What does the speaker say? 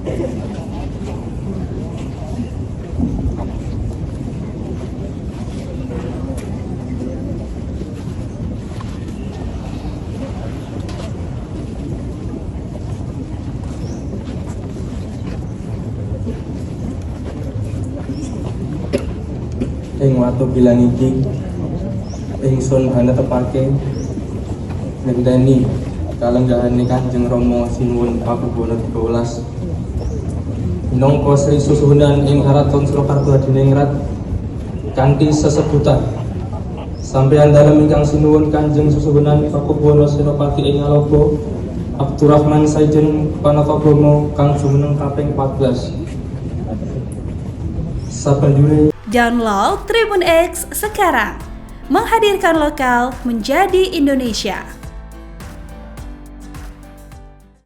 Ing watu bilang iki ingsun hana tepake ngenteni kalenggahane Kanjeng Rama Sinuwun Pakubono 13 minangka Sri Susuhunan ing Karaton Surakarta Hadiningrat kanthi sesebutan sampeyan dalem ingkang sinuwun Kanjeng Susuhunan Pakubono Senopati ing Ngaloba Abdurrahman Saidin Panatagomo kang jumeneng kaping 14 sabanjure. Download Tribun X sekarang, menghadirkan lokal menjadi Indonesia.